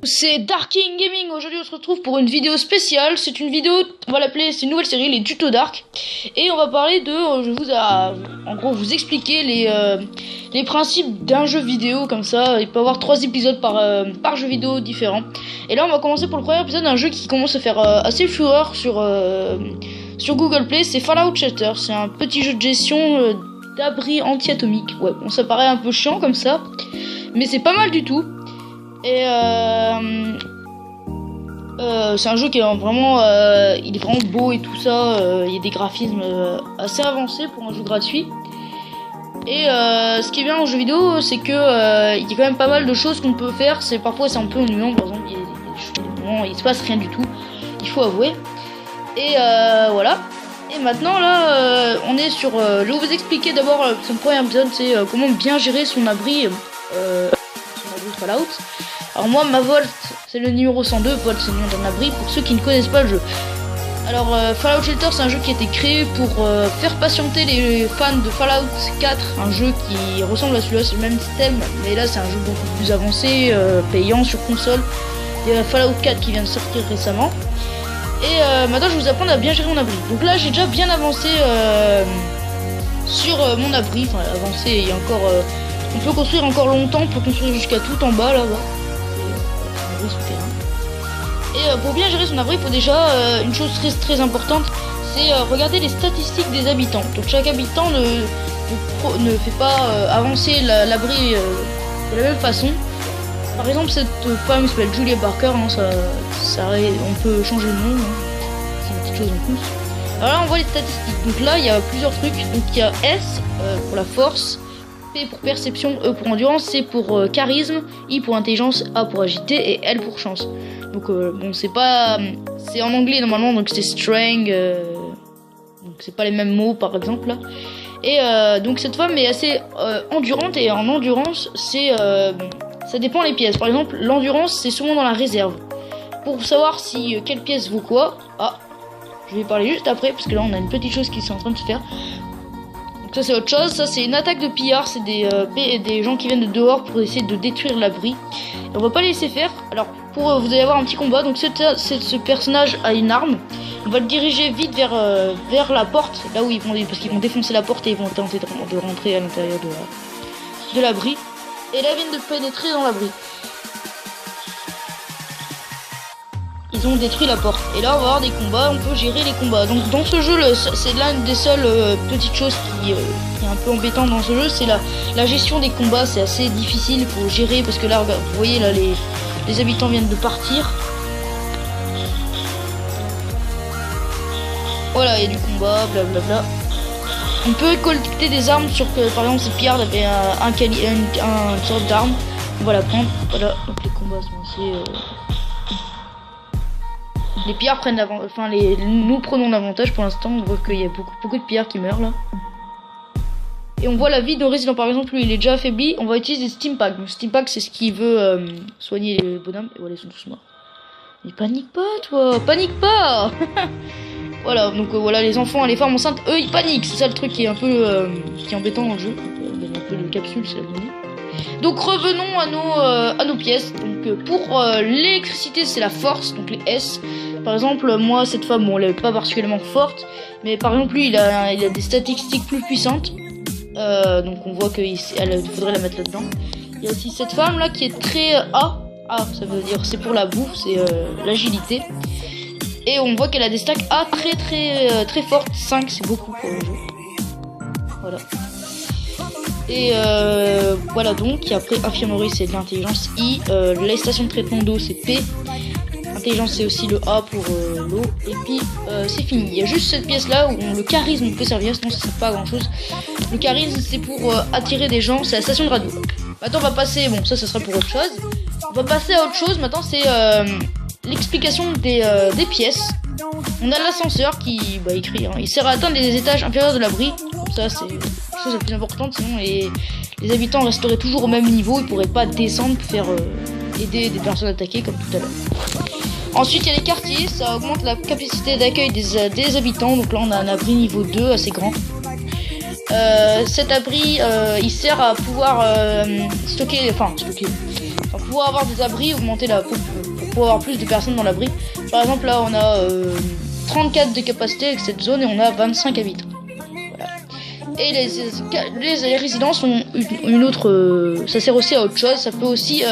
C'est Darking Gaming. Aujourd'hui on se retrouve pour une vidéo spéciale. C'est une vidéo, on va l'appeler, c'est une nouvelle série, les tutos Dark. Et on va parler de, je vous en gros vous expliquer les principes d'un jeu vidéo comme ça. Il peut y avoir 3 épisodes par jeu vidéo différent. Et là on va commencer pour le premier épisode d'un jeu qui commence à faire assez fureur sur Google Play. C'est Fallout Shelter. C'est un petit jeu de gestion d'abri anti-atomique. Ouais, bon ça paraît un peu chiant comme ça, mais c'est pas mal du tout. Et c'est un jeu qui est vraiment, il est vraiment beau et tout ça. Il y a des graphismes assez avancés pour un jeu gratuit. Et ce qui est bien en jeu vidéo, c'est que il y a quand même pas mal de choses qu'on peut faire. Parfois c'est un peu ennuyant, par exemple, il y a des moments, il se passe rien du tout, il faut avouer. Et voilà. Et maintenant là, on est sur. Je vais vous expliquer d'abord son premier épisode, c'est comment bien gérer son abri Fallout. Alors moi, ma Vault, c'est le numéro 102, Vault c'est le nom d'un abri pour ceux qui ne connaissent pas le jeu. Alors Fallout Shelter, c'est un jeu qui a été créé pour faire patienter les fans de Fallout 4, un jeu qui ressemble à celui-là, c'est le même système, mais là c'est un jeu beaucoup plus avancé, payant sur console. Il y a Fallout 4 qui vient de sortir récemment. Et maintenant je vais vous apprendre à bien gérer mon abri. Donc là j'ai déjà bien avancé sur mon abri, enfin avancé, il y a encore... on peut construire encore longtemps, on peut construire jusqu'à tout en bas là-bas. C'est un abri souterrain. Et pour bien gérer son abri, il faut déjà une chose très importante, c'est regarder les statistiques des habitants. Donc chaque habitant ne fait pas avancer l'abri de la même façon. Par exemple, cette femme s'appelle Julia Barker, hein, on peut changer le nom, hein. C'est une petite chose en plus. Alors là on voit les statistiques. Donc là il y a plusieurs trucs. Donc il y a S pour la force, P pour perception, E pour endurance, C pour charisme, I pour intelligence, A pour agilité et L pour chance. Donc bon c'est en anglais normalement, donc c'est strength, donc c'est pas les mêmes mots par exemple là. Et donc cette femme est assez endurante, et en endurance ça dépend les pièces. Par exemple l'endurance c'est souvent dans la réserve. Pour savoir si quelle pièce vaut quoi, je vais parler juste après parce que là on a une petite chose qui est en train de se faire. Donc ça c'est autre chose, ça c'est une attaque de pillards, c'est des gens qui viennent de dehors pour essayer de détruire l'abri. On va pas les laisser faire. Alors vous allez avoir un petit combat, donc ce personnage a une arme. On va le diriger vite vers la porte, là où parce qu'ils vont défoncer la porte et ils vont tenter de rentrer à l'intérieur de l'abri. Et là ils viennent de pénétrer dans l'abri. Ils ont détruit la porte. Et là on va avoir des combats, on peut gérer les combats. Donc dans ce jeu, c'est l'une des seules petites choses qui est un peu embêtante dans ce jeu, c'est la gestion des combats. C'est assez difficile, il faut gérer parce que là vous voyez là les habitants viennent de partir. Voilà, il y a du combat, blablabla. On peut collecter des armes sur que par exemple ces pillards avaient une sorte d'arme. On va la prendre. Voilà, donc les combats sont assez... Les pillards prennent l'avantage, enfin nous prenons l'avantage pour l'instant. On voit qu'il y a beaucoup de pillards qui meurent là. Et on voit la vie de Resident, par exemple, lui il est déjà affaibli. On va utiliser Stimpack. Donc Stimpack c'est ce qui veut soigner les bonhommes. Et voilà, ils sont tous morts. Mais panique pas toi, panique pas. Voilà, donc voilà, les enfants et les femmes enceintes, eux ils paniquent. C'est ça le truc qui est un peu qui est embêtant dans le jeu. Il y a un peu de capsule, c'est la donnée. Donc revenons à nos pièces. Donc pour l'électricité c'est la force, donc les S. Par exemple moi cette femme, bon elle est pas particulièrement forte, mais par exemple lui il a des statistiques plus puissantes. Donc on voit qu'il faudrait la mettre là-dedans. Il y a aussi cette femme là qui est très A, ça veut dire c'est pour la bouffe, c'est l'agilité. Et on voit qu'elle a des stacks A très fortes, 5 c'est beaucoup pour le jeu. Voilà. Et voilà donc, et après infirmerie c'est de l'intelligence I, les stations de traitement d'eau c'est P, intelligence c'est aussi le A pour l'eau, et puis c'est fini. Il y a juste cette pièce là où le charisme peut servir, sinon ça sert pas à grand chose. Le charisme c'est pour attirer des gens, c'est la station de radio. Maintenant on va passer, bon ça sera pour autre chose. On va passer à autre chose, maintenant c'est l'explication des pièces. On a l'ascenseur qui écrit, hein, il sert à atteindre les étages inférieurs de l'abri. Comme ça c'est la chose la plus importante, sinon les habitants resteraient toujours au même niveau, ils pourraient pas descendre pour faire aider des personnes attaquées comme tout à l'heure. Ensuite il y a les quartiers, ça augmente la capacité d'accueil des habitants. Donc là on a un abri niveau 2 assez grand. Cet abri il sert à pouvoir pouvoir pouvoir avoir des abris, augmenter pour pouvoir avoir plus de personnes dans l'abri. Par exemple, là, on a 34 de capacité avec cette zone et on a 25 habitants. Voilà. Et les résidences ont une autre... ça sert aussi à autre chose. Ça peut aussi...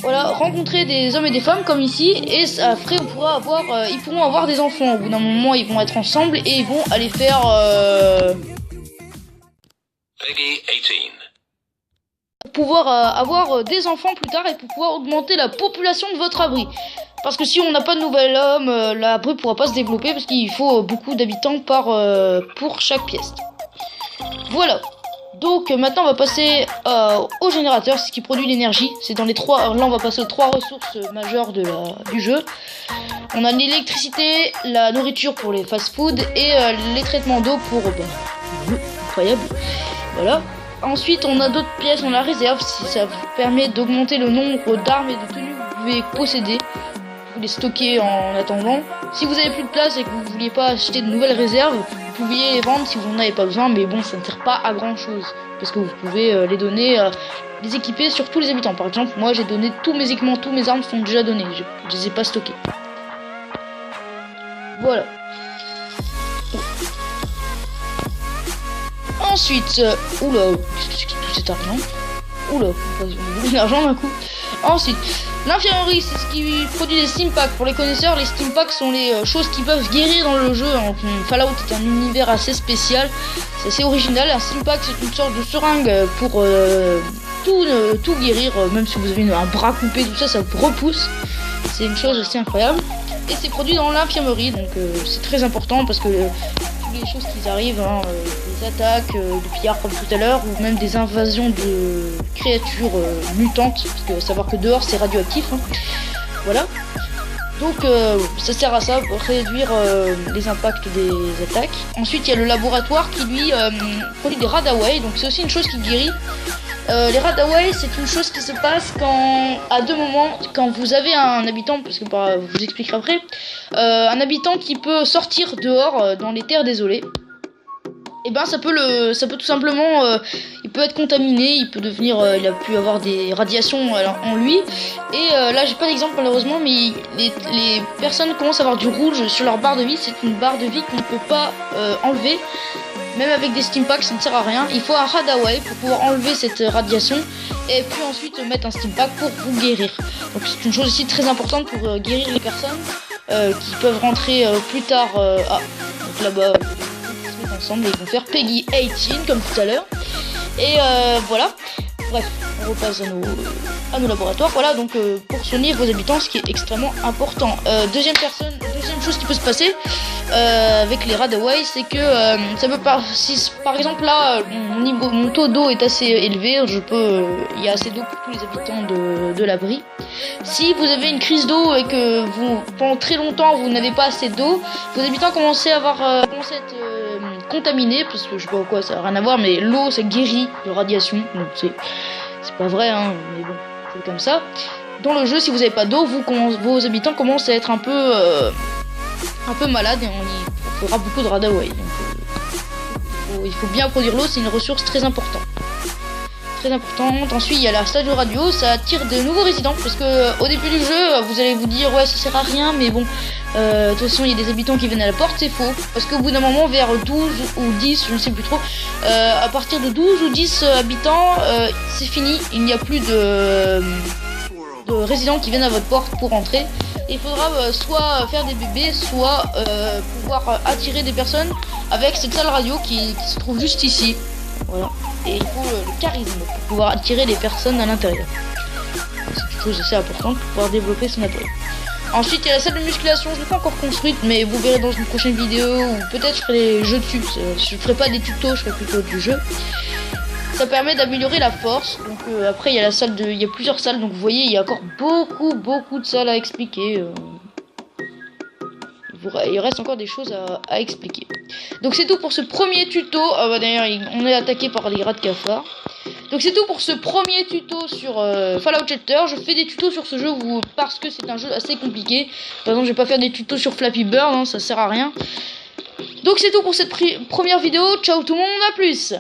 voilà, rencontrer des hommes et des femmes comme ici, et après on pourra avoir, ils pourront avoir des enfants. Au bout d'un moment, ils vont être ensemble et ils vont aller faire Peggy 18. pour pouvoir avoir des enfants plus tard et pour pouvoir augmenter la population de votre abri. Parce que si on n'a pas de nouvel homme, l'abri pourra pas se développer parce qu'il faut beaucoup d'habitants pour chaque pièce. Voilà. Donc maintenant on va passer au générateur, c'est ce qui produit l'énergie. C'est dans les trois. Là on va passer aux trois ressources majeures du jeu. On a l'électricité, la nourriture pour les fast-food et les traitements d'eau pour incroyable. Voilà. Ensuite on a d'autres pièces, on a la réserve, ça vous permet d'augmenter le nombre d'armes et de tenues que vous pouvez posséder. Vous les stocker en attendant. Si vous avez plus de place et que vous ne vouliez pas acheter de nouvelles réserves, vous pouviez les vendre si vous n'en avez pas besoin, mais bon, ça ne sert pas à grand chose parce que vous pouvez les donner, les équiper sur tous les habitants. Par exemple, moi j'ai donné tous mes équipements, tous mes armes sont déjà donnés, je les ai pas stockés. Voilà. Ensuite, oula, qu'est-ce que tout cet argent? Oula, beaucoup d'argent d'un coup. Ensuite, l'infirmerie, c'est ce qui produit les stimpaks. Pour les connaisseurs, les stimpaks sont les choses qui peuvent guérir dans le jeu. Fallout est un univers assez spécial, c'est assez original. Un stimpak, c'est une sorte de seringue pour tout guérir, même si vous avez un bras coupé, tout ça, ça vous repousse. C'est une chose assez incroyable. Et c'est produit dans l'infirmerie, donc c'est très important parce que toutes les choses qui arrivent, des attaques de pillards comme tout à l'heure, ou même des invasions de créatures mutantes, parce que savoir que dehors c'est radioactif, hein. Voilà. Donc ça sert à ça pour réduire les impacts des attaques. Ensuite il y a le laboratoire qui lui produit des Radaway, donc c'est aussi une chose qui guérit. Les Radaway, c'est une chose qui se passe à deux moments, quand vous avez un habitant, parce que je vous expliquerai après, un habitant qui peut sortir dehors dans les terres désolées. Et ben ça peut tout simplement, il peut être contaminé, il peut devenir, il a pu avoir des radiations en lui. Et là j'ai pas d'exemple malheureusement, mais les personnes commencent à avoir du rouge sur leur barre de vie. C'est une barre de vie qu'on ne peut pas enlever. Même avec des stimpaks, ça ne sert à rien. Il faut un Radaway pour pouvoir enlever cette radiation et puis ensuite mettre un stimpak pour vous guérir. Donc c'est une chose aussi très importante pour guérir les personnes qui peuvent rentrer plus tard. Donc là-bas, ils se mettent ensemble et ils vont faire Peggy 18 comme tout à l'heure. Et voilà. Bref, on repasse à nos laboratoires. Voilà, donc pour soigner vos habitants, ce qui est extrêmement important. Deuxième chose qui peut se passer avec les Radaway, c'est que ça peut pas. Si par exemple là, mon taux d'eau est assez élevé, il y a assez d'eau pour tous les habitants de l'abri. Si vous avez une crise d'eau et que pendant très longtemps vous n'avez pas assez d'eau, vos habitants commencent à être contaminés, parce que je sais pas pourquoi ça n'a rien à voir, mais l'eau ça guérit de radiation, donc c'est pas vrai, hein, mais bon, c'est comme ça. Dans le jeu, si vous n'avez pas d'eau, vos habitants commencent à être un peu malades et on y fera beaucoup de Radaway. Donc il faut bien produire l'eau, c'est une ressource très importante. Ensuite il y a la station radio, ça attire de nouveaux résidents parce que au début du jeu vous allez vous dire ouais ça sert à rien, mais bon de toute façon il y a des habitants qui viennent à la porte, c'est faux, parce qu'au bout d'un moment vers 12 ou 10, je ne sais plus trop, à partir de 12 ou 10 habitants c'est fini, il n'y a plus de résidents qui viennent à votre porte pour entrer. Et il faudra soit faire des bébés, soit pouvoir attirer des personnes avec cette salle radio qui se trouve juste ici. Voilà. Et il faut le charisme pour pouvoir attirer les personnes à l'intérieur. C'est une chose assez importante pour pouvoir développer son appareil. Ensuite il y a la salle de musculation, je ne l'ai pas encore construite, mais vous verrez dans une prochaine vidéo, ou peut-être je ferai des jeux dessus. Je ferai pas des tutos, je ferai plutôt du jeu. Ça permet d'améliorer la force. Donc après il y a il y a plusieurs salles, donc vous voyez il y a encore beaucoup de salles à expliquer. Il reste encore des choses à expliquer. Donc c'est tout pour ce premier tuto. D'ailleurs on est attaqué par les rats de cafard. Donc c'est tout pour ce premier tuto sur Fallout Shelter. Je fais des tutos sur ce jeu parce que c'est un jeu assez compliqué. Par exemple je vais pas faire des tutos sur Flappy Bird, hein, ça sert à rien. Donc c'est tout pour cette première vidéo. Ciao tout le monde, à plus.